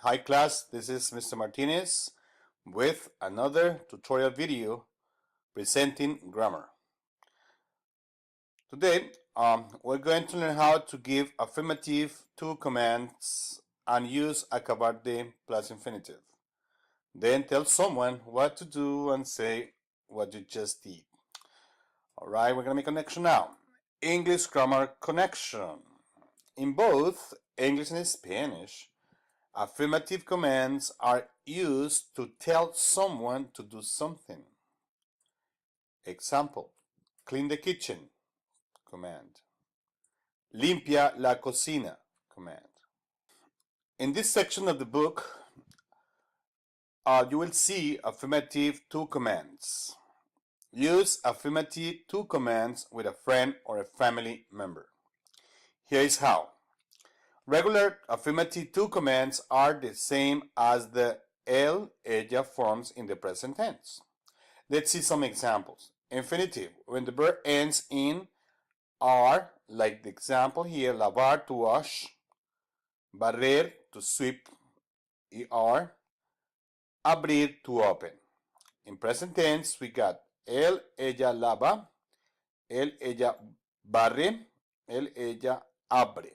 Hi class, this is Mr. Martinez with another tutorial video presenting grammar. Today, we're going to learn how to give affirmative to commands and use acabar de plus infinitive. Then tell someone what to do and say what you just did. Alright, we're going to make a connection now. English grammar connection. In both English and Spanish, affirmative commands are used to tell someone to do something. Example, clean the kitchen, command. Limpia la cocina, command. In this section of the book, you will see affirmative to commands. Use affirmative to commands with a friend or a family member. Here is how. Regular affirmative to commands are the same as the él, ella forms in the present tense. Let's see some examples. Infinitive, when the verb ends in "ar", like the example here, lavar, to wash, barrer, to sweep, er, abrir, to open. In present tense, we got él, ella lava, él, ella barre, él, ella abre.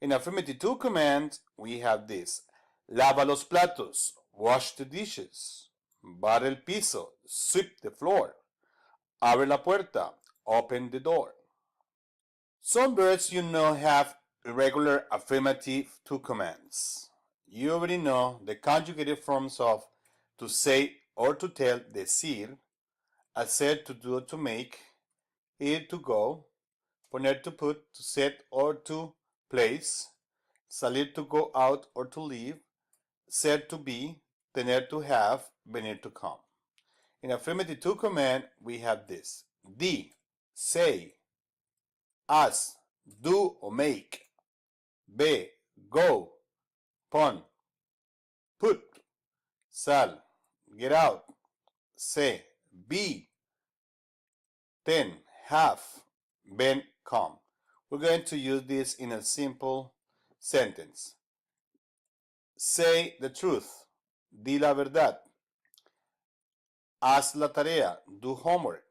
In affirmative to command, we have this. Lava los platos, wash the dishes. Barre el piso, sweep the floor. Abre la puerta, open the door. Some verbs you know have irregular affirmative to commands. You already know the conjugated forms of to say or to tell, decir, hacer, to do or to make, ir, to go, poner, to put, to set or to place, salir, to go out or to leave, ser, to be, tener, to have, venir, to come. In affirmative to command, we have this. Di, say, haz, do or make, ve, go, pon, put, sal, get out, say, be, ten, have, ven, come. We're going to use this in a simple sentence. Say the truth. Di la verdad. Haz la tarea. Do homework.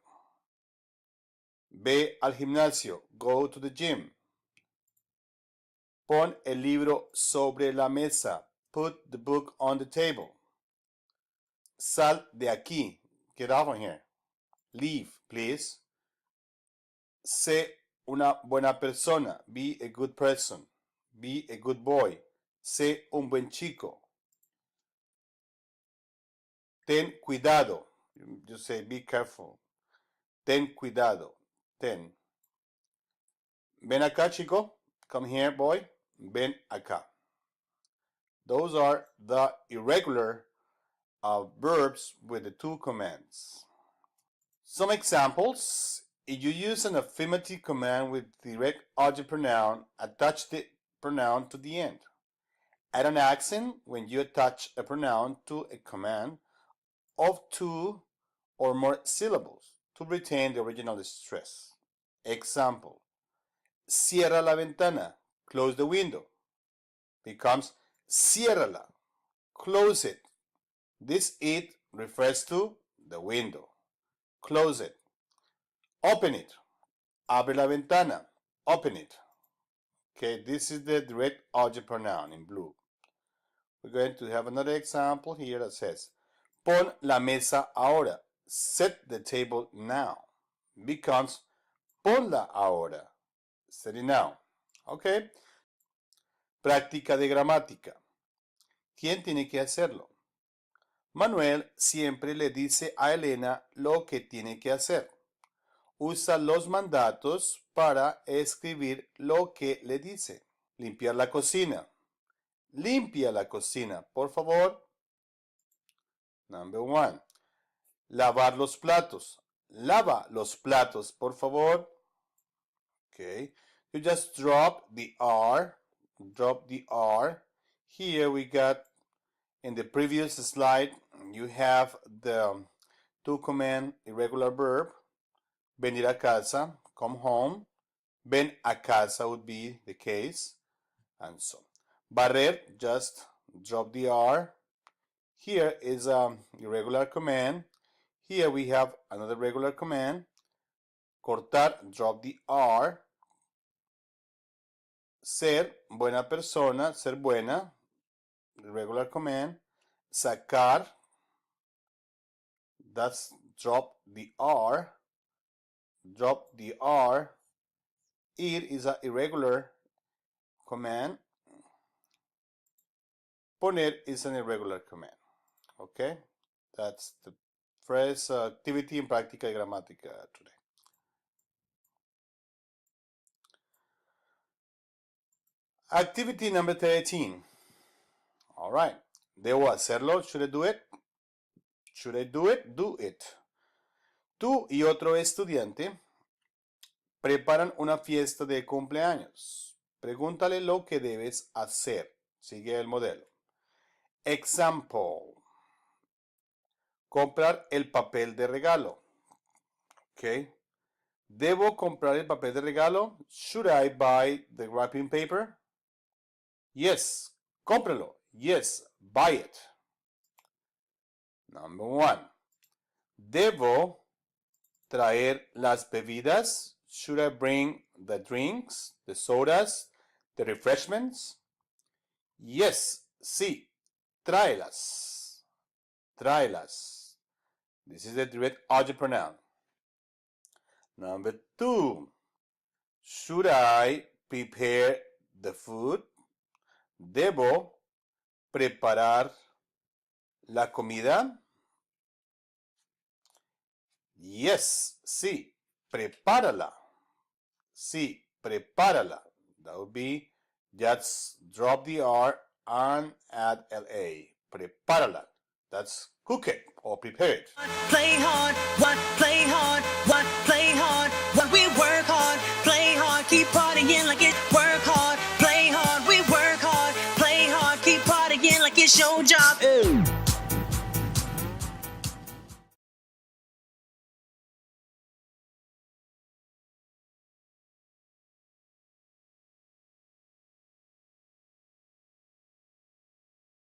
Ve al gimnasio. Go to the gym. Pon el libro sobre la mesa. Put the book on the table. Sal de aquí. Get out of here. Leave, please. Sé una buena persona. Be a good person. Be a good boy. Sé un buen chico. Ten cuidado. You say be careful. Ten cuidado. Ten. Ven acá, chico. Come here, boy. Ven acá. Those are the irregular verbs with the to commands. Some examples. If you use an affirmative command with direct object pronoun, attach the pronoun to the end. Add an accent when you attach a pronoun to a command of two or more syllables to retain the original stress. Example. Cierra la ventana. Close the window. Becomes ciérrala. Close it. This it refers to the window. Close it. Open it. Abre la ventana. Open it. Okay, this is the direct object pronoun in blue. We're going to have another example here that says, pon la mesa ahora. Set the table now. Becomes ponla ahora. Set it now. Okay. Práctica de gramática. ¿Quién tiene que hacerlo? Manuel siempre le dice a Elena lo que tiene que hacer. Usa los mandatos para escribir lo que le dice. Limpiar la cocina. Limpia la cocina, por favor. Number one. Lavar los platos. Lava los platos, por favor. Okay. You just drop the R. Drop the R. Here we got, in the previous slide, you have the to command irregular verb. Venir a casa, come home. Ven a casa would be the case. And so. Barrer, just drop the R. Here is a irregular command. Here we have another regular command. Cortar, drop the R. Ser, buena persona, ser buena, regular command. Sacar, that's drop the R. Drop the R. Ir is an irregular command. Poner is an irregular command. Okay, that's the first activity in Práctica de Gramática today. Activity number 13. All right. Debo hacerlo. Should I do it? Should I do it? Do it. Tú y otro estudiante preparan una fiesta de cumpleaños. Pregúntale lo que debes hacer. Sigue el modelo. Example. Comprar el papel de regalo. Ok. ¿Debo comprar el papel de regalo? Should I buy the wrapping paper? Yes. Cómpralo. Yes. Buy it. Number 1. ¿Debo traer las bebidas? Should I bring the drinks, the sodas, the refreshments? Yes, sí, tráelas. Tráelas. This is the direct object pronoun. Number 2. Should I prepare the food? ¿Debo preparar la comida? Yes, sí, prepárala. Sí, prepárala. That would be, just drop the R and add LA. Prepárala. That's cook it or prepare it. Play hard, what? Play hard, what? Play hard, what? We work hard, play hard, keep partying like it. Work hard, play hard, we work hard, play hard, keep partying like it's your job.